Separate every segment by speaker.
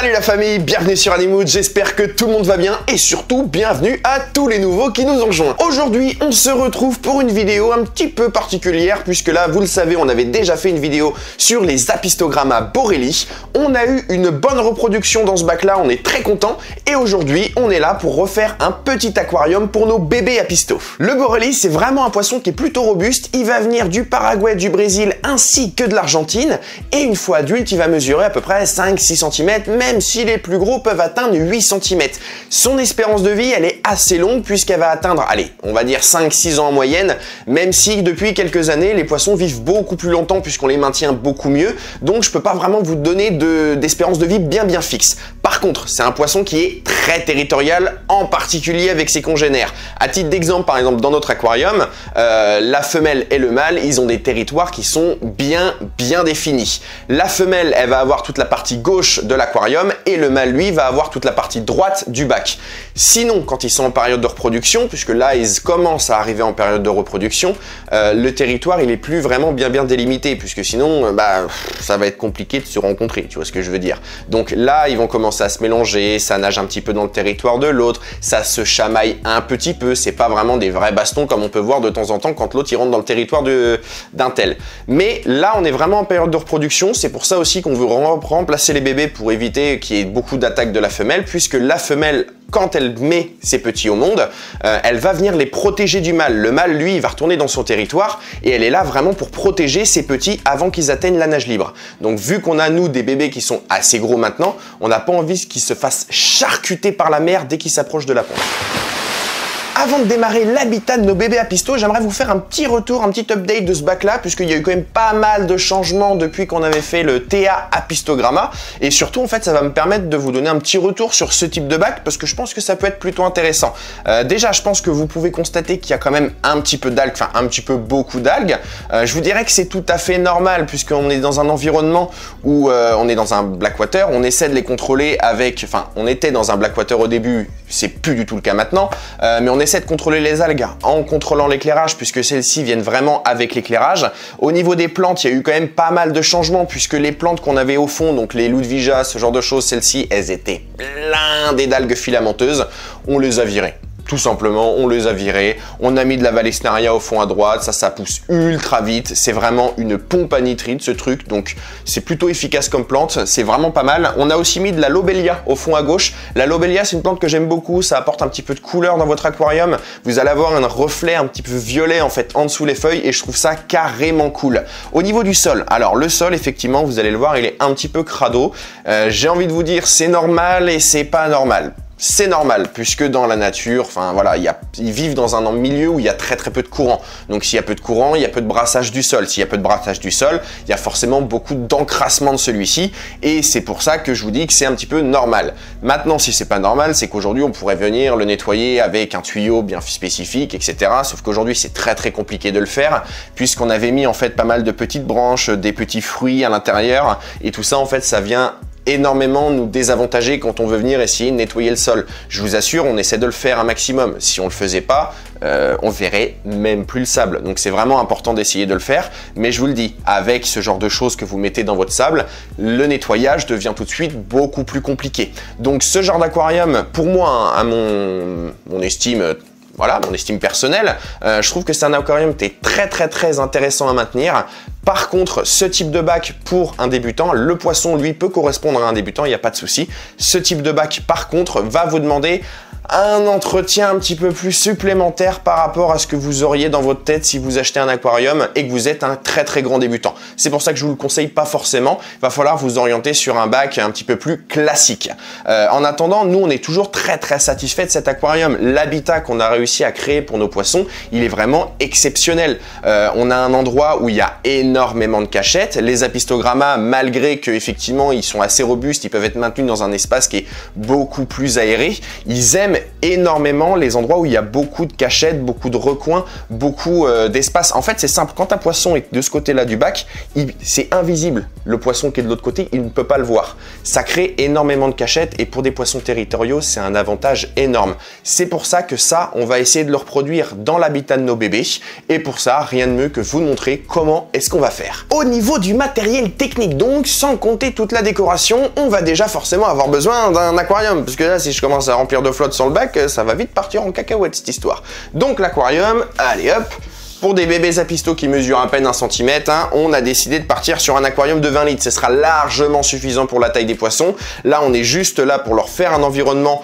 Speaker 1: Salut la famille, bienvenue sur Animood, j'espère que tout le monde va bien et surtout bienvenue à tous les nouveaux qui nous ont rejoints. Aujourd'hui, on se retrouve pour une vidéo un petit peu particulière puisque là, vous le savez, on avait déjà fait une vidéo sur les Apistogramma Borrelii. On a eu une bonne reproduction dans ce bac-là, on est très content et aujourd'hui, on est là pour refaire un petit aquarium pour nos bébés apistos. Le Borrelii, c'est vraiment un poisson qui est plutôt robuste, il va venir du Paraguay, du Brésil ainsi que de l'Argentine et une fois adulte, il va mesurer à peu près 5-6 cm, même si les plus gros peuvent atteindre 8 cm. Son espérance de vie, elle est assez longue puisqu'elle va atteindre, allez, on va dire 5-6 ans en moyenne, même si depuis quelques années, les poissons vivent beaucoup plus longtemps puisqu'on les maintient beaucoup mieux, donc je peux pas vraiment vous donner d'espérance de vie bien fixe. Par contre, c'est un poisson qui est très territorial, en particulier avec ses congénères. À titre d'exemple, par exemple, dans notre aquarium, la femelle et le mâle, ils ont des territoires qui sont bien définis. La femelle, elle va avoir toute la partie gauche de l'aquarium et le mâle, lui, va avoir toute la partie droite du bac. Sinon, quand ils sont en période de reproduction, puisque là, ils commencent à arriver en période de reproduction, le territoire, il est plus vraiment bien délimité, puisque sinon, ça va être compliqué de se rencontrer, tu vois ce que je veux dire. Donc là, ils vont commencer à se mélanger, ça nage un petit peu dans le territoire de l'autre, ça se chamaille un petit peu, c'est pas vraiment des vrais bastons comme on peut voir de temps en temps quand l'autre il rentre dans le territoire d'un tel. Mais là, on est vraiment en période de reproduction, c'est pour ça aussi qu'on veut remplacer les bébés pour éviter qu'il y ait beaucoup d'attaques de la femelle, puisque la femelle, quand elle met ses petits au monde, elle va venir les protéger du mâle. Le mâle, lui, il va retourner dans son territoire et elle est là vraiment pour protéger ses petits avant qu'ils atteignent la nage libre. Donc vu qu'on a, nous, des bébés qui sont assez gros maintenant, on n'a pas envie qu'ils se fassent charcuter par la mer dès qu'ils s'approchent de la ponte. Avant de démarrer l'habitat de nos bébés apistos, j'aimerais vous faire un petit retour, un petit update de ce bac-là, puisqu'il y a eu quand même pas mal de changements depuis qu'on avait fait le TA Apistogramma. Et surtout, en fait, ça va me permettre de vous donner un petit retour sur ce type de bac, parce que je pense que ça peut être plutôt intéressant. Déjà, je pense que vous pouvez constater qu'il y a quand même un petit peu d'algues, enfin un petit peu beaucoup d'algues. Je vous dirais que c'est tout à fait normal, puisqu'on est dans un environnement où on est dans un blackwater, on essaie de les contrôler avec... Enfin, on était dans un blackwater au début, c'est plus du tout le cas maintenant, mais on essaie de contrôler les algues en contrôlant l'éclairage puisque celles-ci viennent vraiment avec l'éclairage. Au niveau des plantes, il y a eu quand même pas mal de changements puisque les plantes qu'on avait au fond, donc les Ludwija, ce genre de choses, celles-ci, elles étaient blindées d'algues filamenteuses. On les a virées. Tout simplement, on les a virés, on a mis de la Vallisneria au fond à droite, ça pousse ultra vite, c'est vraiment une pompe à nitrite ce truc, donc c'est plutôt efficace comme plante, c'est vraiment pas mal. On a aussi mis de la Lobelia au fond à gauche. La Lobelia, c'est une plante que j'aime beaucoup, ça apporte un petit peu de couleur dans votre aquarium, vous allez avoir un reflet un petit peu violet en fait en dessous les feuilles et je trouve ça carrément cool. Au niveau du sol, alors le sol effectivement, vous allez le voir, il est un petit peu crado, j'ai envie de vous dire c'est normal et c'est pas normal. C'est normal, puisque dans la nature, enfin voilà, ils vivent dans un milieu où il y a très peu de courant. Donc s'il y a peu de courant, il y a peu de brassage du sol. S'il y a peu de brassage du sol, il y a forcément beaucoup d'encrassement de celui-ci. Et c'est pour ça que je vous dis que c'est un petit peu normal. Maintenant, si c'est pas normal, c'est qu'aujourd'hui, on pourrait venir le nettoyer avec un tuyau bien spécifique, etc. Sauf qu'aujourd'hui, c'est très compliqué de le faire, puisqu'on avait mis en fait pas mal de petites branches, des petits fruits à l'intérieur. Et tout ça, en fait, ça vient énormément nous désavantager quand on veut venir essayer de nettoyer le sol. Je vous assure, on essaie de le faire un maximum. Si on le faisait pas, on verrait même plus le sable. Donc c'est vraiment important d'essayer de le faire. Mais je vous le dis, avec ce genre de choses que vous mettez dans votre sable, le nettoyage devient tout de suite beaucoup plus compliqué. Donc ce genre d'aquarium, pour moi, à mon estime, voilà, mon estime personnelle, je trouve que c'est un aquarium qui est très intéressant à maintenir. Par contre, ce type de bac pour un débutant, le poisson lui peut correspondre à un débutant, il n'y a pas de souci. Ce type de bac par contre va vous demander un entretien un petit peu plus supplémentaire par rapport à ce que vous auriez dans votre tête si vous achetez un aquarium et que vous êtes un très grand débutant. C'est pour ça que je vous le conseille pas forcément. Il va falloir vous orienter sur un bac un petit peu plus classique. En attendant, nous on est toujours très satisfait de cet aquarium. L'habitat qu'on a réussi à créer pour nos poissons, il est vraiment exceptionnel. On a un endroit où il y a énormément de cachettes. Les Apistogramma, malgré que effectivement ils sont assez robustes, ils peuvent être maintenus dans un espace qui est beaucoup plus aéré. Ils aiment énormément les endroits où il y a beaucoup de cachettes, beaucoup de recoins, beaucoup d'espace. En fait, c'est simple, quand un poisson est de ce côté-là du bac, c'est invisible. Le poisson qui est de l'autre côté, il ne peut pas le voir. Ça crée énormément de cachettes et pour des poissons territoriaux, c'est un avantage énorme. C'est pour ça que ça, on va essayer de le reproduire dans l'habitat de nos bébés. Et pour ça, rien de mieux que vous montrer comment est-ce qu'on va faire. Au niveau du matériel technique donc, sans compter toute la décoration, on va déjà forcément avoir besoin d'un aquarium. Parce que là, si je commence à remplir de flotte sur le bac, ça va vite partir en cacahuète cette histoire. Donc l'aquarium, allez hop. Pour des bébés apistos qui mesurent à peine 1 cm, on a décidé de partir sur un aquarium de 20 litres. Ce sera largement suffisant pour la taille des poissons. Là, on est juste là pour leur faire un environnement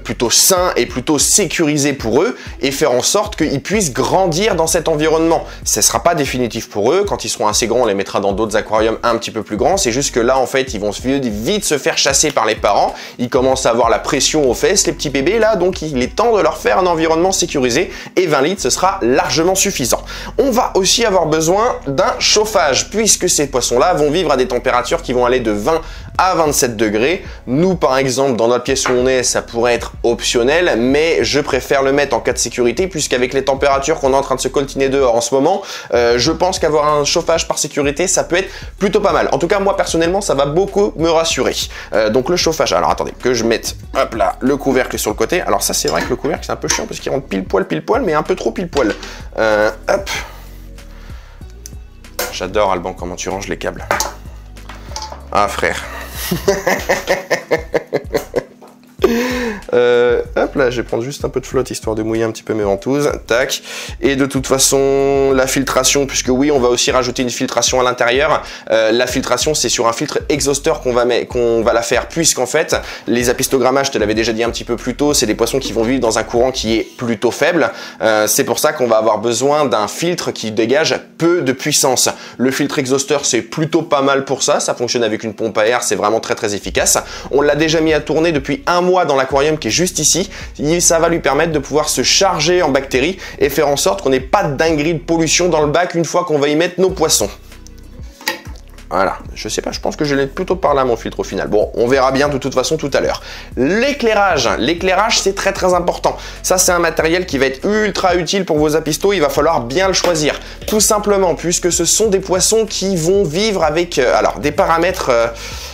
Speaker 1: plutôt sain et plutôt sécurisé pour eux et faire en sorte qu'ils puissent grandir dans cet environnement. Ce ne sera pas définitif pour eux. Quand ils seront assez grands, on les mettra dans d'autres aquariums un petit peu plus grands. C'est juste que là, en fait, ils vont vite se faire chasser par les parents. Ils commencent à avoir la pression aux fesses, les petits bébés là. Donc, il est temps de leur faire un environnement sécurisé et 20 litres, ce sera largement suffisant. On va aussi avoir besoin d'un chauffage puisque ces poissons-là vont vivre à des températures qui vont aller de 20 à 27 degrés. Nous, par exemple, dans notre pièce où on est, ça pourrait être optionnel, mais je préfère le mettre en cas de sécurité puisqu'avec les températures qu'on est en train de se coltiner dehors en ce moment, je pense qu'avoir un chauffage par sécurité, ça peut être plutôt pas mal. En tout cas, moi, personnellement, ça va beaucoup me rassurer. Donc, le chauffage. Alors, attendez, que je mette, hop là, le couvercle sur le côté. Alors, ça, c'est vrai que le couvercle, c'est un peu chiant parce qu'il rentre pile poil, mais un peu trop pile poil. Hop. J'adore, Alban, comment tu ranges les câbles. Ah, frère. Hop là, je vais prendre juste un peu de flotte histoire de mouiller un petit peu mes ventouses. Tac. Et de toute façon, la filtration, puisque oui, on va aussi rajouter une filtration à l'intérieur. La filtration, c'est sur un filtre exhausteur qu'on va la faire, puisqu'en fait, les apistogrammas, je te l'avais déjà dit un petit peu plus tôt, c'est des poissons qui vont vivre dans un courant qui est plutôt faible. C'est pour ça qu'on va avoir besoin d'un filtre qui dégage peu de puissance. Le filtre exhausteur, c'est plutôt pas mal pour ça. Ça fonctionne avec une pompe à air, c'est vraiment très efficace. On l'a déjà mis à tourner depuis un mois dans l'aquarium qui est juste ici. Ça va lui permettre de pouvoir se charger en bactéries et faire en sorte qu'on n'ait pas de dinguerie de pollution dans le bac une fois qu'on va y mettre nos poissons. Voilà, je sais pas, je pense que je l'ai plutôt par là mon filtre au final. Bon, on verra bien de toute façon tout à l'heure. L'éclairage, c'est très important. Ça, c'est un matériel qui va être ultra utile pour vos apistos, il va falloir bien le choisir. Tout simplement, puisque ce sont des poissons qui vont vivre avec des paramètres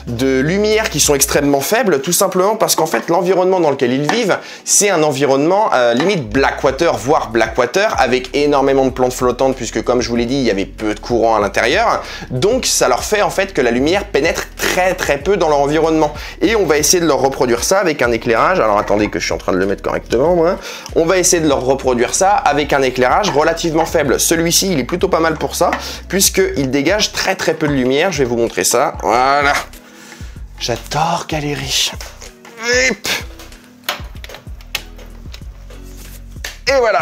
Speaker 1: de lumière qui sont extrêmement faibles, tout simplement parce qu'en fait, l'environnement dans lequel ils vivent, c'est un environnement limite blackwater, voire blackwater, avec énormément de plantes flottantes, puisque comme je vous l'ai dit, il y avait peu de courant à l'intérieur. Donc, ça leur fait en fait que la lumière pénètre très peu dans leur environnement. Et on va essayer de leur reproduire ça avec un éclairage. Alors attendez que je suis en train de le mettre correctement moi. On va essayer de leur reproduire ça avec un éclairage relativement faible. Celui-ci, il est plutôt pas mal pour ça, puisqu'il dégage très peu de lumière. Je vais vous montrer ça. Voilà. J'adore galérer. Et voilà.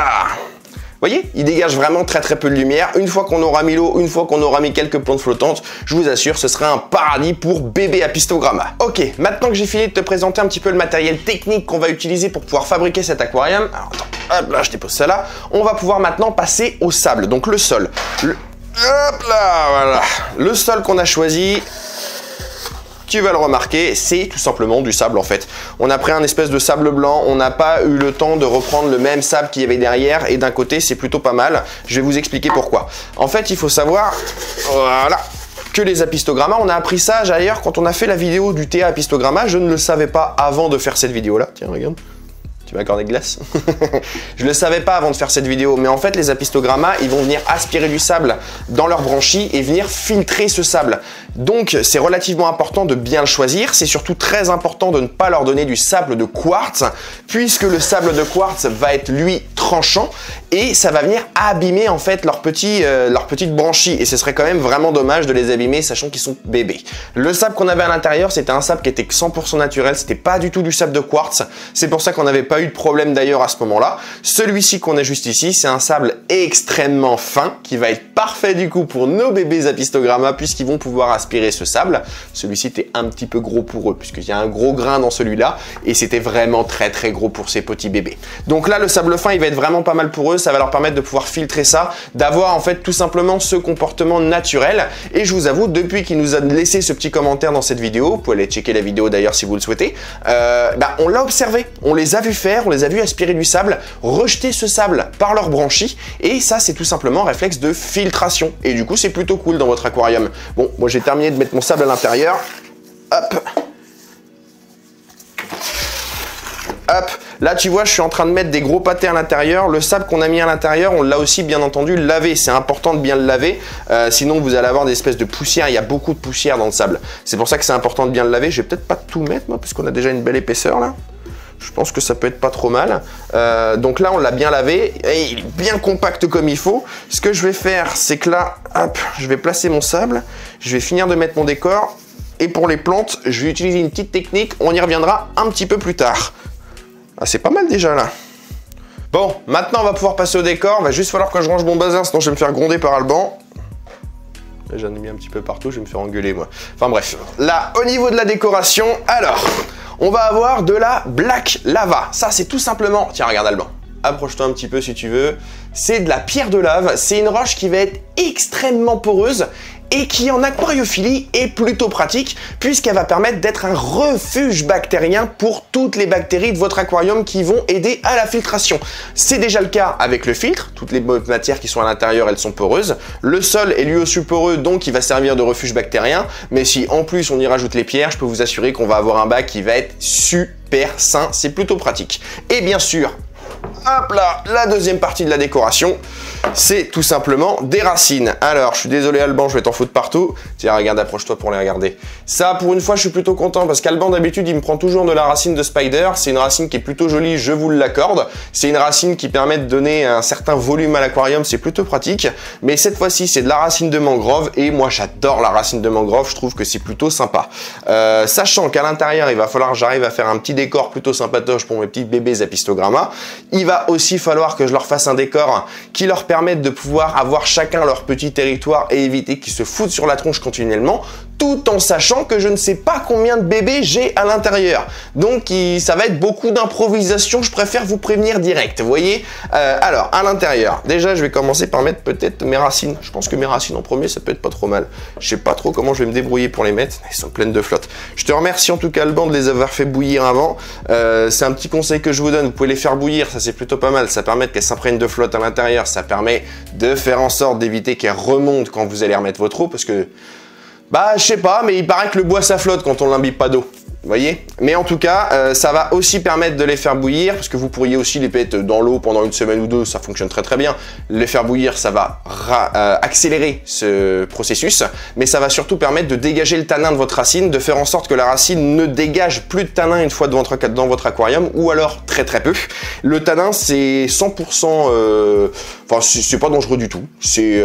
Speaker 1: Vous voyez, il dégage vraiment très peu de lumière. Une fois qu'on aura mis l'eau, une fois qu'on aura mis quelques plantes flottantes, je vous assure, ce sera un paradis pour bébé apistogramma. Ok, maintenant que j'ai fini de te présenter un petit peu le matériel technique qu'on va utiliser pour pouvoir fabriquer cet aquarium, alors attends, hop là, je dépose ça là, on va pouvoir maintenant passer au sable, donc le sol. Hop là, voilà. Le sol qu'on a choisi, tu vas le remarquer, c'est tout simplement du sable en fait. On a pris un espèce de sable blanc, on n'a pas eu le temps de reprendre le même sable qu'il y avait derrière et d'un côté c'est plutôt pas mal. Je vais vous expliquer pourquoi. En fait, il faut savoir, voilà, que les apistogrammas, on a appris ça d'ailleurs quand on a fait la vidéo du thé à apistogramma. Je ne le savais pas avant de faire cette vidéo là. Tiens, regarde. Tu m'as accordé de glace. Je ne le savais pas avant de faire cette vidéo, mais en fait, les apistogrammas, ils vont venir aspirer du sable dans leurs branchies et venir filtrer ce sable. Donc, c'est relativement important de bien le choisir. C'est surtout très important de ne pas leur donner du sable de quartz, puisque le sable de quartz va être, lui, tranchant et ça va venir abîmer, en fait, leurs petites branchies. Et ce serait quand même vraiment dommage de les abîmer, sachant qu'ils sont bébés. Le sable qu'on avait à l'intérieur, c'était un sable qui était 100% naturel. C'était pas du tout du sable de quartz. C'est pour ça qu'on n'avait pas eu de problème d'ailleurs à ce moment-là. Celui-ci qu'on a juste ici, c'est un sable extrêmement fin qui va être parfait du coup pour nos bébés apistogrammas puisqu'ils vont pouvoir aspirer ce sable. Celui-ci était un petit peu gros pour eux puisqu'il y a un gros grain dans celui-là et c'était vraiment très gros pour ces petits bébés. Donc là, le sable fin, il va être vraiment pas mal pour eux. Ça va leur permettre de pouvoir filtrer ça, d'avoir en fait tout simplement ce comportement naturel. Et je vous avoue, depuis qu'il nous a laissé ce petit commentaire dans cette vidéo, vous pouvez aller checker la vidéo d'ailleurs si vous le souhaitez, on l'a observé, on les a vus faire. faire, on les a vus aspirer du sable, rejeter ce sable par leurs branchies, et ça c'est tout simplement un réflexe de filtration. Et du coup c'est plutôt cool dans votre aquarium. Bon, moi j'ai terminé de mettre mon sable à l'intérieur. Hop. Hop, là tu vois je suis en train de mettre des gros pâtés à l'intérieur. Le sable qu'on a mis à l'intérieur, on l'a aussi bien entendu lavé. C'est important de bien le laver, sinon vous allez avoir des espèces de poussière. Il y a beaucoup de poussière dans le sable. C'est pour ça que c'est important de bien le laver. Je vais peut-être pas tout mettre moi, parce qu'on a déjà une belle épaisseur là. Je pense que ça peut être pas trop mal. Donc là on l'a bien lavé et il est bien compact comme il faut. Ce que je vais faire, c'est que là, hop, je vais placer mon sable. Je vais finir de mettre mon décor. Et pour les plantes, je vais utiliser une petite technique. On y reviendra un petit peu plus tard. Ah, c'est pas mal déjà là. Bon, maintenant on va pouvoir passer au décor. Il va juste falloir que je range mon bazar, sinon je vais me faire gronder par Alban. J'en ai mis un petit peu partout, je vais me faire engueuler moi. Enfin bref, là au niveau de la décoration, alors, on va avoir de la Black Lava. Ça c'est tout simplement, tiens regarde Alban, approche-toi un petit peu si tu veux. C'est de la pierre de lave, c'est une roche qui va être extrêmement poreuse et qui en aquariophilie est plutôt pratique puisqu'elle va permettre d'être un refuge bactérien pour toutes les bactéries de votre aquarium qui vont aider à la filtration. C'est déjà le cas avec le filtre, toutes les matières qui sont à l'intérieur elles sont poreuses. Le sol est lui aussi poreux donc il va servir de refuge bactérien, mais si en plus on y rajoute les pierres, je peux vous assurer qu'on va avoir un bac qui va être super sain, c'est plutôt pratique. Et bien sûr, hop là, la deuxième partie de la décoration, c'est tout simplement des racines. Alors, je suis désolé Alban, je vais t'en foutre partout. Tiens, regarde, approche-toi pour les regarder. Ça, pour une fois, je suis plutôt content parce qu'Alban, d'habitude, il me prend toujours de la racine de spider. C'est une racine qui est plutôt jolie, je vous l'accorde. C'est une racine qui permet de donner un certain volume à l'aquarium, c'est plutôt pratique. Mais cette fois-ci, c'est de la racine de mangrove et moi, j'adore la racine de mangrove. Je trouve que c'est plutôt sympa. Sachant qu'à l'intérieur, il va falloir que j'arrive à faire un petit décor plutôt sympatoche pour mes petits bébés Zapistogramma. Il va aussi falloir que je leur fasse un décor qui leur permette de pouvoir avoir chacun leur petit territoire et éviter qu'ils se foutent sur la tronche continuellement, tout en sachant que je ne sais pas combien de bébés j'ai à l'intérieur. Donc ça va être beaucoup d'improvisation, je préfère vous prévenir direct, vous voyez. Alors, à l'intérieur, déjà je vais commencer par mettre peut-être mes racines. Je pense que mes racines en premier, ça peut être pas trop mal. Je sais pas trop comment je vais me débrouiller pour les mettre, elles sont pleines de flotte. Je te remercie en tout cas Alban de les avoir fait bouillir avant. C'est un petit conseil que je vous donne, vous pouvez les faire bouillir, ça c'est plutôt pas mal, ça permet qu'elles s'imprègnent de flotte à l'intérieur, ça permet de faire en sorte d'éviter qu'elles remontent quand vous allez remettre votre eau, parce que bah je sais pas, mais il paraît que le bois ça flotte quand on l'imbibe pas d'eau. Vous voyez? Mais en tout cas, ça va aussi permettre de les faire bouillir, parce que vous pourriez aussi les mettre dans l'eau pendant une semaine ou deux, ça fonctionne très très bien. Les faire bouillir, ça va accélérer ce processus, mais ça va surtout permettre de dégager le tanin de votre racine, de faire en sorte que la racine ne dégage plus de tanin une fois dans votre aquarium, ou alors très très peu. Le tanin, c'est 100%... Enfin, c'est pas dangereux du tout. C'est,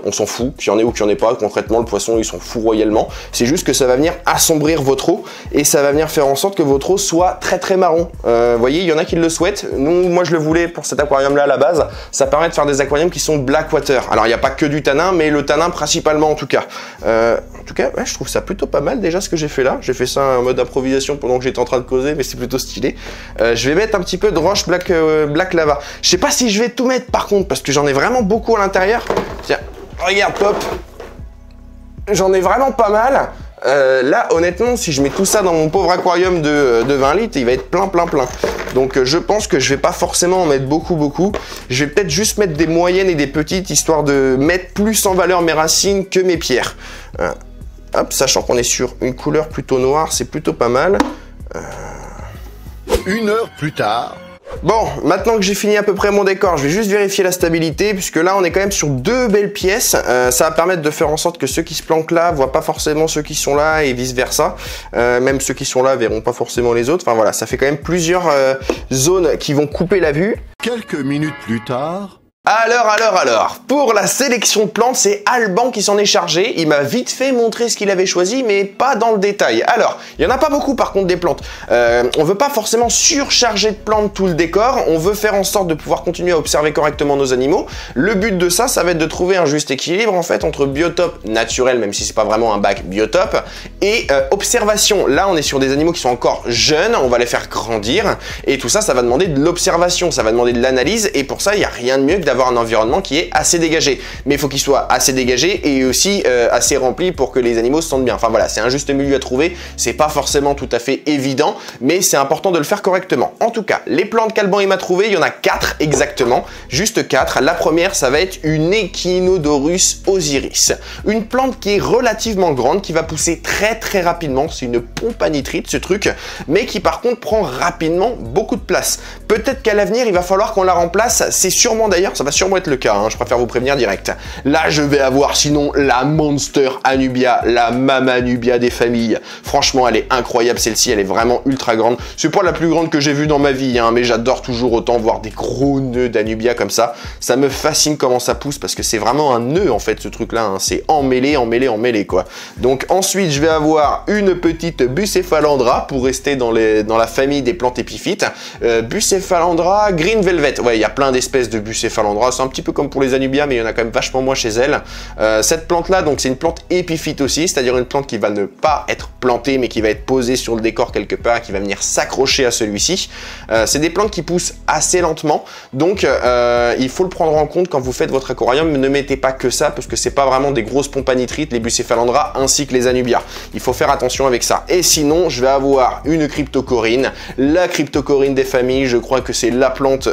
Speaker 1: on s'en fout, qu'il y en ait ou qu'il y en ait pas. Concrètement, le poisson, il s'en fout royalement. C'est juste que ça va venir assombrir votre eau et ça va venir faire en sorte que votre eau soit très très marron. Vous voyez, il y en a qui le souhaitent. Nous, moi, je le voulais pour cet aquarium-là à la base. Ça permet de faire des aquariums qui sont black water. Alors, il n'y a pas que du tanin, mais le tanin principalement en tout cas. Ouais, je trouve ça plutôt pas mal déjà ce que j'ai fait là. J'ai fait ça en mode improvisation pendant que j'étais en train de causer, mais c'est plutôt stylé. Je vais mettre un petit peu de roche black lava. Je sais pas si je vais tout mettre par contre, parce que j'en ai vraiment beaucoup à l'intérieur. Tiens, regarde, pop. J'en ai vraiment pas mal. Là, honnêtement, si je mets tout ça dans mon pauvre aquarium de 20 litres, il va être plein. Donc, je pense que je vais pas forcément en mettre beaucoup. Je vais peut-être juste mettre des moyennes et des petites, histoire de mettre plus en valeur mes racines que mes pierres. Hop, sachant qu'on est sur une couleur plutôt noire, c'est plutôt pas mal.
Speaker 2: Une heure plus tard...
Speaker 1: Bon, maintenant que j'ai fini à peu près mon décor, je vais juste vérifier la stabilité, puisque là on est quand même sur deux belles pièces. Ça va permettre de faire en sorte que ceux qui se planquent là voient pas forcément ceux qui sont là et vice versa. Même ceux qui sont là verront pas forcément les autres. Enfin voilà, ça fait quand même plusieurs zones qui vont couper la vue.
Speaker 2: Quelques minutes plus tard...
Speaker 1: Alors, pour la sélection de plantes, c'est Alban qui s'en est chargé. Il m'a vite fait montrer ce qu'il avait choisi, mais pas dans le détail. Alors, il y en a pas beaucoup par contre des plantes. On veut pas forcément surcharger de plantes tout le décor. On veut faire en sorte de pouvoir continuer à observer correctement nos animaux. Le but de ça, ça va être de trouver un juste équilibre en fait entre biotope naturel, même si c'est pas vraiment un bac biotope, et observation. Là, on est sur des animaux qui sont encore jeunes. On va les faire grandir, et tout ça, ça va demander de l'observation, ça va demander de l'analyse, et pour ça, il y a rien de mieux que d'avoir un environnement qui est assez dégagé. Mais il faut qu'il soit assez dégagé et aussi assez rempli pour que les animaux se sentent bien. Enfin voilà, c'est un juste milieu à trouver. C'est pas forcément tout à fait évident, mais c'est important de le faire correctement. En tout cas, les plantes qu'Alban m'a trouvé, il y en a 4 exactement, juste 4. La première, ça va être une Echinodorus osiris. Une plante qui est relativement grande, qui va pousser très rapidement. C'est une pompe à nitrite ce truc, mais qui par contre prend rapidement beaucoup de place. Peut-être qu'à l'avenir, il va falloir qu'on la remplace. C'est sûrement d'ailleurs, ça va sûrement être le cas, hein, je préfère vous prévenir direct. Là, je vais avoir sinon la Monster Anubia, la Mama Anubia des familles. Franchement, elle est incroyable celle-ci, elle est vraiment ultra grande. C'est pas la plus grande que j'ai vue dans ma vie, hein, mais j'adore toujours autant voir des gros nœuds d'Anubia comme ça. Ça me fascine comment ça pousse parce que c'est vraiment un nœud en fait ce truc-là. Hein. C'est emmêlé quoi. Donc ensuite, je vais avoir une petite Bucephalandra pour rester dans la famille des plantes épiphytes. Bucephalandra Green Velvet. Ouais, il y a plein d'espèces de Bucephalandra. C'est un petit peu comme pour les Anubia, mais il y en a quand même vachement moins chez elle. Cette plante-là, donc c'est une plante épiphyte aussi, c'est-à-dire une plante qui va ne pas être plantée, mais qui va être posée sur le décor quelque part, qui va venir s'accrocher à celui-ci. C'est des plantes qui poussent assez lentement, donc il faut le prendre en compte quand vous faites votre aquarium. Ne mettez pas que ça, parce que c'est pas vraiment des grosses pompes à nitrite, les Bucephalandra ainsi que les Anubia. Il faut faire attention avec ça. Et sinon, je vais avoir une Cryptocoryne, la Cryptocoryne des familles. Je crois que c'est la plante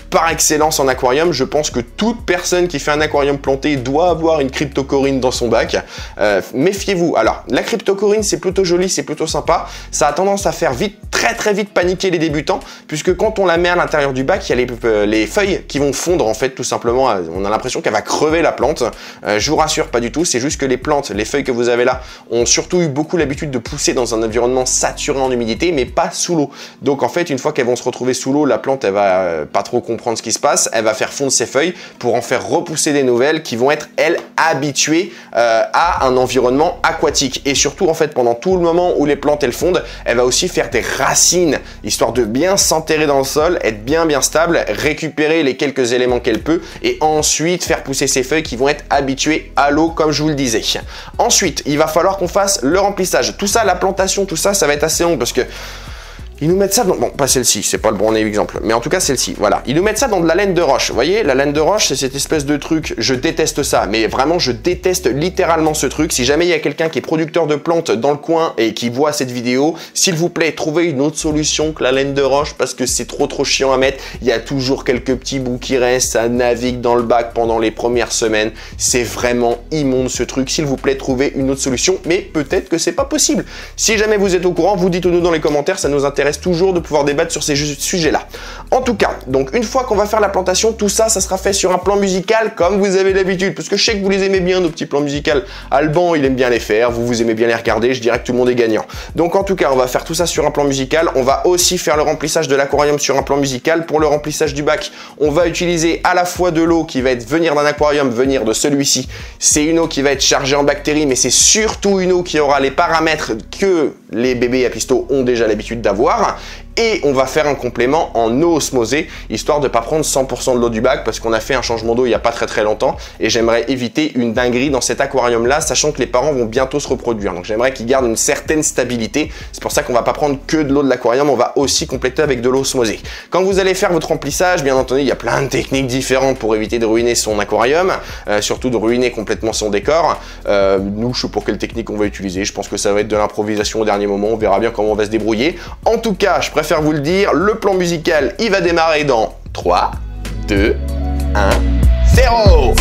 Speaker 1: par excellence en aquarium. Je pense que toute personne qui fait un aquarium planté doit avoir une Cryptocoryne dans son bac. Méfiez-vous. Alors, la Cryptocoryne, c'est plutôt joli, c'est plutôt sympa. Ça a tendance à faire vite, très vite paniquer les débutants, puisque quand on la met à l'intérieur du bac, il y a les feuilles qui vont fondre en fait, tout simplement. On a l'impression qu'elle va crever la plante. Je vous rassure, pas du tout. C'est juste que les plantes, les feuilles que vous avez là, ont surtout eu beaucoup l'habitude de pousser dans un environnement saturé en humidité, mais pas sous l'eau. Donc en fait, une fois qu'elles vont se retrouver sous l'eau, la plante, elle va pas trop comprendre ce qui se passe. Elle va faire fondre ses feuilles pour en faire repousser des nouvelles qui vont être, elles, habituées à un environnement aquatique. Et surtout, en fait, pendant tout le moment où les plantes, elles fondent, elle va aussi faire des racines, histoire de bien s'enterrer dans le sol, être bien stable, récupérer les quelques éléments qu'elle peut, et ensuite faire pousser ses feuilles qui vont être habituées à l'eau, comme je vous le disais. Ensuite, il va falloir qu'on fasse le remplissage. Tout ça, la plantation, tout ça, ça va être assez long parce que ils nous mettent ça dans... Bon, pas celle-ci, c'est pas le bon exemple, mais en tout cas celle-ci, voilà. Ils nous mettent ça dans de la laine de roche. Vous voyez, la laine de roche, c'est cette espèce de truc, je déteste ça, mais vraiment, je déteste littéralement ce truc. Si jamais il y a quelqu'un qui est producteur de plantes dans le coin et qui voit cette vidéo, s'il vous plaît, trouvez une autre solution que la laine de roche parce que c'est trop chiant à mettre. Il y a toujours quelques petits bouts qui restent, ça navigue dans le bac pendant les premières semaines. C'est vraiment immonde ce truc. S'il vous plaît, trouvez une autre solution, mais peut-être que c'est pas possible. Si jamais vous êtes au courant, vous dites-nous dans les commentaires, ça nous intéresse toujours de pouvoir débattre sur ces sujets-là. En tout cas, donc une fois qu'on va faire la plantation, tout ça, ça sera fait sur un plan musical comme vous avez l'habitude, parce que je sais que vous les aimez bien, nos petits plans musicaux. Alban, il aime bien les faire, vous aimez bien les regarder, je dirais que tout le monde est gagnant. Donc en tout cas, on va faire tout ça sur un plan musical. On va aussi faire le remplissage de l'aquarium sur un plan musical. Pour le remplissage du bac, on va utiliser à la fois de l'eau qui va venir d'un aquarium, venir de celui-ci. C'est une eau qui va être chargée en bactéries, mais c'est surtout une eau qui aura les paramètres que les bébés apisto ont déjà l'habitude d'avoir. Et on va faire un complément en eau osmosée, histoire de ne pas prendre 100% de l'eau du bac, parce qu'on a fait un changement d'eau il n'y a pas très longtemps, et j'aimerais éviter une dinguerie dans cet aquarium-là, sachant que les parents vont bientôt se reproduire. Donc j'aimerais qu'ils gardent une certaine stabilité. C'est pour ça qu'on va pas prendre que de l'eau de l'aquarium, on va aussi compléter avec de l'eau osmosée. Quand vous allez faire votre remplissage, bien entendu, il y a plein de techniques différentes pour éviter de ruiner son aquarium, surtout de ruiner complètement son décor. Nous, je sais pas quelle technique on va utiliser, je pense que ça va être de l'improvisation au dernier moment, on verra bien comment on va se débrouiller. En tout cas, je préfère vous le dire, le plan musical, il va démarrer dans 3, 2, 1, 0.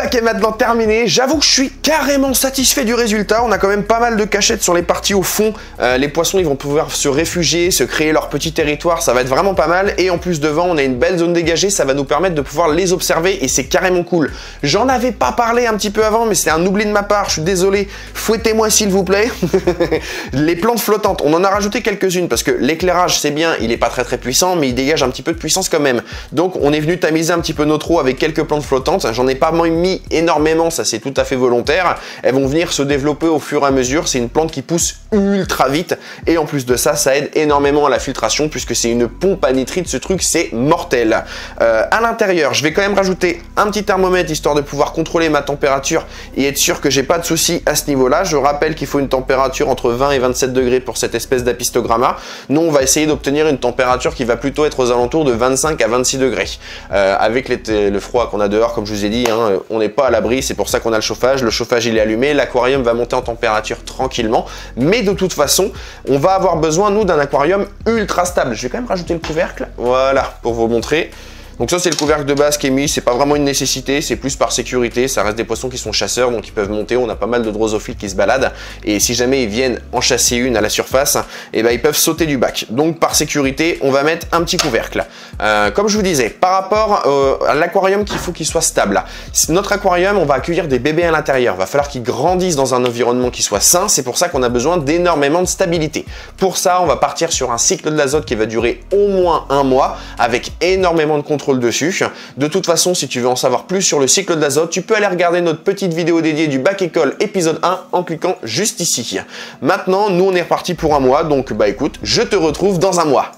Speaker 1: bac est maintenant terminé. J'avoue que je suis carrément satisfait du résultat. On a quand même pas mal de cachettes sur les parties au fond. Les poissons, ils vont pouvoir se réfugier, se créer leur petit territoire. Ça va être vraiment pas mal. Et en plus devant, on a une belle zone dégagée. Ça va nous permettre de pouvoir les observer et c'est carrément cool. J'en avais pas parlé un petit peu avant, mais c'est un oubli de ma part. Je suis désolé. Fouettez-moi s'il vous plaît. Les plantes flottantes, on en a rajouté quelques-unes parce que l'éclairage, c'est bien. Il est pas très puissant, mais il dégage un petit peu de puissance quand même. Donc on est venu tamiser un petit peu notre eau avec quelques plantes flottantes. J'en ai pas mis énormément, ça c'est tout à fait volontaire. Elles vont venir se développer au fur et à mesure. C'est une plante qui pousse ultra vite et en plus de ça, ça aide énormément à la filtration puisque c'est une pompe à nitrite. Ce truc, c'est mortel. À l'intérieur, je vais quand même rajouter un petit thermomètre histoire de pouvoir contrôler ma température et être sûr que j'ai pas de soucis à ce niveau-là. Je rappelle qu'il faut une température entre 20 et 27 degrés pour cette espèce d'apistogramma. Nous, on va essayer d'obtenir une température qui va plutôt être aux alentours de 25 à 26 degrés. Avec le froid qu'on a dehors, comme je vous ai dit, hein, on n'est pas à l'abri, c'est pour ça qu'on a le chauffage. Le chauffage, il est allumé, l'aquarium va monter en température tranquillement. Mais de toute façon, on va avoir besoin, nous, d'un aquarium ultra stable. Je vais quand même rajouter le couvercle, voilà, pour vous montrer. Donc ça, c'est le couvercle de base qui est mis, c'est pas vraiment une nécessité, c'est plus par sécurité. Ça reste des poissons qui sont chasseurs, donc ils peuvent monter. On a pas mal de drosophiles qui se baladent et si jamais ils viennent en chasser une à la surface, eh ben, ils peuvent sauter du bac. Donc par sécurité, on va mettre un petit couvercle. Comme je vous disais, par rapport à l'aquarium, qu'il faut qu'il soit stable. Notre aquarium, on va accueillir des bébés à l'intérieur. Il va falloir qu'ils grandissent dans un environnement qui soit sain. C'est pour ça qu'on a besoin d'énormément de stabilité. Pour ça, on va partir sur un cycle de l'azote qui va durer au moins 1 mois avec énormément de contrôle dessus. De toute façon, si tu veux en savoir plus sur le cycle de l'azote, tu peux aller regarder notre petite vidéo dédiée du bac école épisode 1 en cliquant juste ici. Maintenant, nous on est reparti pour 1 mois, donc bah écoute, je te retrouve dans 1 mois.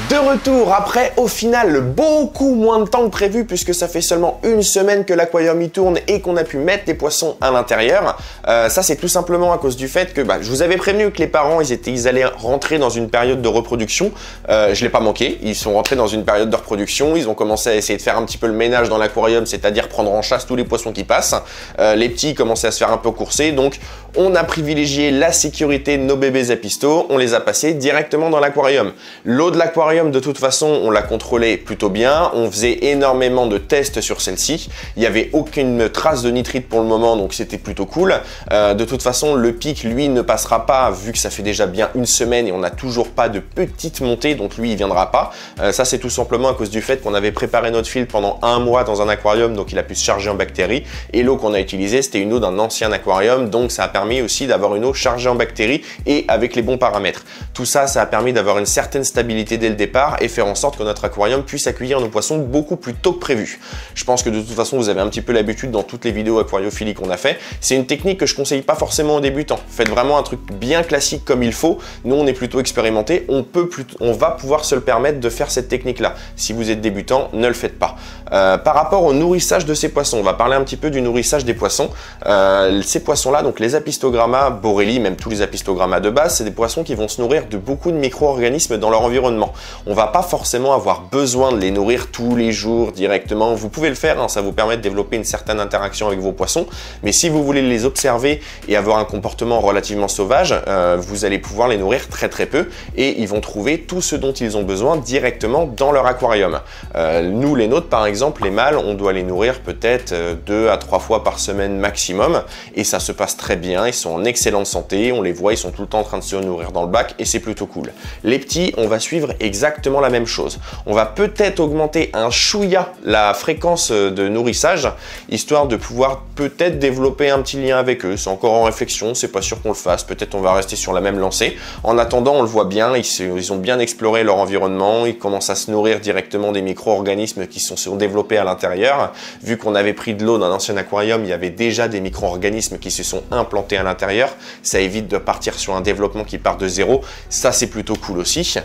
Speaker 1: De retour après, au final, beaucoup moins de temps que prévu puisque ça fait seulement 1 semaine que l'aquarium y tourne et qu'on a pu mettre les poissons à l'intérieur. Ça, c'est tout simplement à cause du fait que je vous avais prévenu que les parents, ils allaient rentrer dans une période de reproduction. Je l'ai pas manqué, ils sont rentrés dans une période de reproduction. Ils ont commencé à essayer de faire un petit peu le ménage dans l'aquarium, c'est-à-dire prendre en chasse tous les poissons qui passent. Les petits commençaient à se faire un peu courser, donc on a privilégié la sécurité de nos bébés apistos. On les a passés directement dans l'aquarium. L'eau de l'aquarium, de toute façon, on l'a contrôlée plutôt bien. On faisait énormément de tests sur celle-ci. Il n'y avait aucune trace de nitrite pour le moment, donc c'était plutôt cool. De toute façon, le pic, lui, ne passera pas vu que ça fait déjà bien 1 semaine et on n'a toujours pas de petite montée, donc lui, il viendra pas. Ça, c'est tout simplement à cause du fait qu'on avait préparé notre filtre pendant 1 mois dans un aquarium, donc il a pu se charger en bactéries. Et l'eau qu'on a utilisée, c'était une eau d'un ancien aquarium, donc ça a permis aussi d'avoir une eau chargée en bactéries et avec les bons paramètres. Tout ça, ça a permis d'avoir une certaine stabilité dès le départ et faire en sorte que notre aquarium puisse accueillir nos poissons beaucoup plus tôt que prévu. Je pense que de toute façon, vous avez un petit peu l'habitude dans toutes les vidéos aquariophilie qu'on a fait. C'est une technique que je conseille pas forcément aux débutants. Faites vraiment un truc bien classique comme il faut. Nous, on est plutôt expérimenté. On va pouvoir se le permettre de faire cette technique-là. Si vous êtes débutant, ne le faites pas. Par rapport au nourrissage de ces poissons, on va parler un petit peu du nourrissage des poissons. Ces poissons-là, donc les apistogramma, borelli, même tous les apistogramma de base, c'est des poissons qui vont se nourrir de beaucoup de micro-organismes dans leur environnement. On va pas forcément avoir besoin de les nourrir tous les jours directement. Vous pouvez le faire, hein, ça vous permet de développer une certaine interaction avec vos poissons. Mais si vous voulez les observer et avoir un comportement relativement sauvage, vous allez pouvoir les nourrir très peu et ils vont trouver tout ce dont ils ont besoin directement dans leur aquarium. Nous, les nôtres, par exemple, les mâles, on doit les nourrir peut-être 2 à 3 fois par semaine maximum et ça se passe très bien. Ils sont en excellente santé, on les voit, ils sont tout le temps en train de se nourrir dans le bac et c'est plutôt cool. Les petits, on va suivre exactement la même chose. On va peut-être augmenter un chouïa la fréquence de nourrissage, histoire de pouvoir peut-être développer un petit lien avec eux. C'est encore en réflexion, c'est pas sûr qu'on le fasse. Peut-être on va rester sur la même lancée. En attendant, on le voit bien, ils ont bien exploré leur environnement, ils commencent à se nourrir directement des micro-organismes qui sont développés à l'intérieur. Vu qu'on avait pris de l'eau d'un ancien aquarium, il y avait déjà des micro-organismes qui se sont implantés à l'intérieur. Ça évite de partir sur un développement qui part de zéro. Ça, c'est plutôt cool aussi.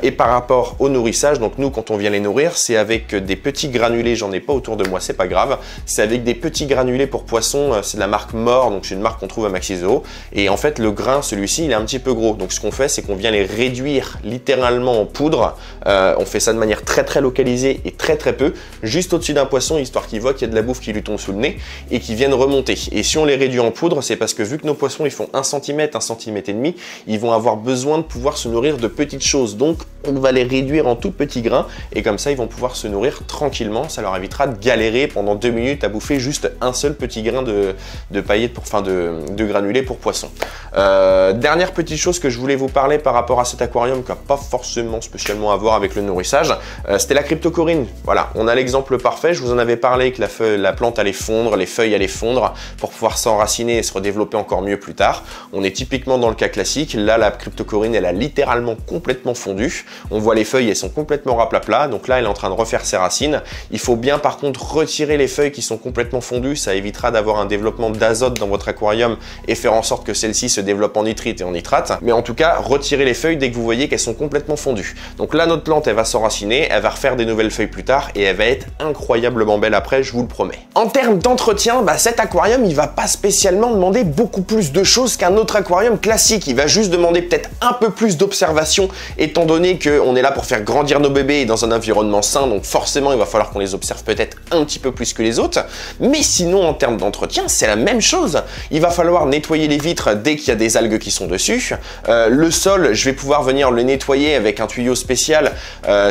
Speaker 1: Et par rapport au nourrissage, donc nous, quand on vient les nourrir, c'est avec des petits granulés. J'en ai pas autour de moi, c'est pas grave. C'est avec des petits granulés pour poissons. C'est de la marque More, donc c'est une marque qu'on trouve à Maxi Zoo. Et en fait, le grain, celui-ci, il est un petit peu gros. Donc ce qu'on fait, c'est qu'on vient les réduire littéralement en poudre. On fait ça de manière très localisée et très peu, juste au-dessus d'un poisson, histoire qu'il voit qu'il y a de la bouffe qui lui tombe sous le nez et qui viennent remonter. Et si on les réduit en poudre, c'est parce que vu que nos poissons, ils font 1 cm, 1 cm et demi, ils vont avoir besoin de pouvoir se nourrir de petites choses. Donc on va les réduire en tout petits grains et comme ça ils vont pouvoir se nourrir tranquillement. Ça leur évitera de galérer pendant 2 minutes à bouffer juste un seul petit grain de paillettes, de granulés pour poissons. Dernière petite chose que je voulais vous parler par rapport à cet aquarium qui n'a pas forcément spécialement à voir avec le nourrissage, c'était la cryptocoryne. Voilà, on a l'exemple parfait. Je vous en avais parlé que la plante allait fondre, les feuilles allaient fondre pour pouvoir s'enraciner et se redévelopper encore mieux plus tard. On est typiquement dans le cas classique. Là, la cryptocoryne, elle a littéralement complètement fondu. On voit les feuilles, elles sont complètement raplapla. Donc là, elle est en train de refaire ses racines. Il faut bien par contre retirer les feuilles qui sont complètement fondues. Ça évitera d'avoir un développement d'azote dans votre aquarium et faire en sorte que celle-ci se développe en nitrite et en nitrate. Mais en tout cas, retirez les feuilles dès que vous voyez qu'elles sont complètement fondues. Donc là, notre plante, elle va s'enraciner, elle va refaire des nouvelles feuilles plus tard et elle va être incroyablement belle après, je vous le promets. En termes d'entretien, cet aquarium, il va pas spécialement demander beaucoup plus de choses qu'un autre aquarium classique. Il va juste demander peut-être un peu plus d'observation étant donné qu'on est là pour faire grandir nos bébés dans un environnement sain, donc forcément il va falloir qu'on les observe peut-être un petit peu plus que les autres. Mais sinon en termes d'entretien, c'est la même chose. Il va falloir nettoyer les vitres dès qu'il y a des algues qui sont dessus. Le sol, je vais pouvoir venir le nettoyer avec un tuyau spécial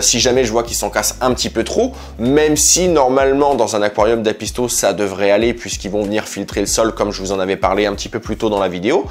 Speaker 1: si jamais je vois qu'il s'en casse un petit peu trop, même si normalement dans un aquarium d'Apisto ça devrait aller puisqu'ils vont venir filtrer le sol comme je vous en avais parlé un petit peu plus tôt dans la vidéo.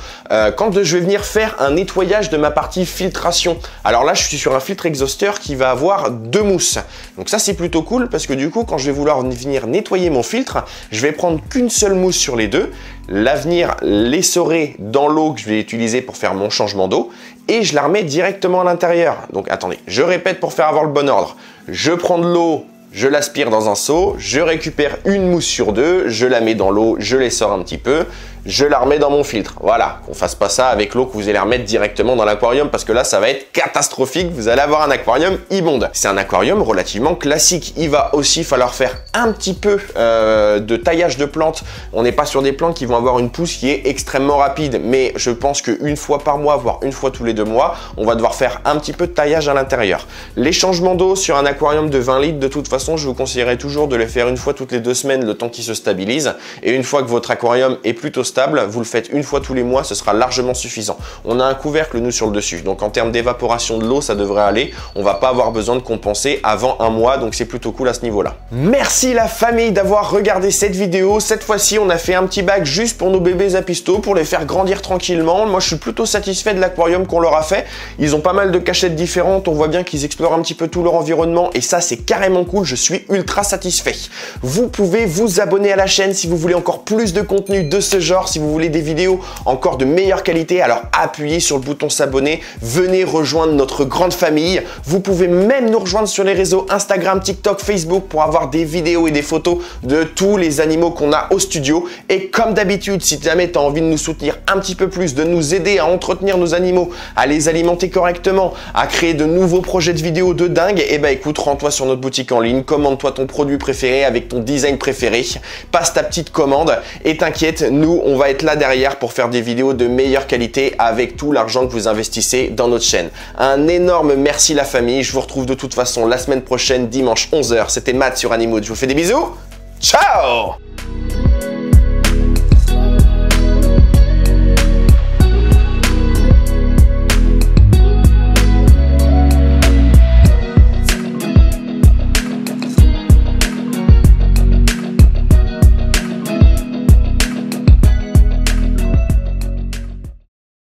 Speaker 1: Quand je vais venir faire un nettoyage de ma partie filtration, alors là je suis sur un filtre exhausteur qui va avoir 2 mousses, donc ça c'est plutôt cool parce que du coup quand je vais vouloir venir nettoyer mon filtre, je vais prendre qu'une seule mousse sur les deux, la venir l'essorer dans l'eau que je vais utiliser pour faire mon changement d'eau et je la remets directement à l'intérieur. Donc attendez, je répète pour faire avoir le bon ordre. Je prends de l'eau, je l'aspire dans un seau, je récupère une mousse sur 2, je la mets dans l'eau, je l'essore un petit peu, je la remets dans mon filtre. Voilà, qu'on fasse pas ça avec l'eau que vous allez remettre directement dans l'aquarium parce que là, ça va être catastrophique. Vous allez avoir un aquarium immonde. C'est un aquarium relativement classique. Il va aussi falloir faire un petit peu de taillage de plantes. On n'est pas sur des plantes qui vont avoir une pousse qui est extrêmement rapide, mais je pense qu'une fois par mois, voire une fois tous les 2 mois, on va devoir faire un petit peu de taillage à l'intérieur. Les changements d'eau sur un aquarium de 20 litres, de toute façon, je vous conseillerais toujours de les faire une fois toutes les 2 semaines, le temps qu'il se stabilise. Et une fois que votre aquarium est plutôt stable, vous le faites une fois tous les mois, ce sera largement suffisant. On a un couvercle nous sur le dessus, donc en termes d'évaporation de l'eau, ça devrait aller. On va pas avoir besoin de compenser avant 1 mois, donc c'est plutôt cool à ce niveau-là. Merci la famille d'avoir regardé cette vidéo. Cette fois-ci, on a fait un petit bac juste pour nos bébés Apisto, pour les faire grandir tranquillement. Moi, je suis plutôt satisfait de l'aquarium qu'on leur a fait. Ils ont pas mal de cachettes différentes. On voit bien qu'ils explorent un petit peu tout leur environnement et ça, c'est carrément cool. Je suis ultra satisfait. Vous pouvez vous abonner à la chaîne si vous voulez encore plus de contenu de ce genre, si vous voulez des vidéos encore de meilleure qualité, alors appuyez sur le bouton s'abonner, venez rejoindre notre grande famille. Vous pouvez même nous rejoindre sur les réseaux Instagram, TikTok, Facebook pour avoir des vidéos et des photos de tous les animaux qu'on a au studio. Et comme d'habitude, si jamais tu as envie de nous soutenir un petit peu plus, de nous aider à entretenir nos animaux, à les alimenter correctement, à créer de nouveaux projets de vidéos de dingue, et bah écoute, rends-toi sur notre boutique en ligne, commande-toi ton produit préféré avec ton design préféré, passe ta petite commande et t'inquiète, nous on va être là derrière pour faire des vidéos de meilleure qualité avec tout l'argent que vous investissez dans notre chaîne. Un énorme merci la famille, je vous retrouve de toute façon la semaine prochaine, dimanche 11 h. C'était Matt sur Animood, je vous fais des bisous, ciao!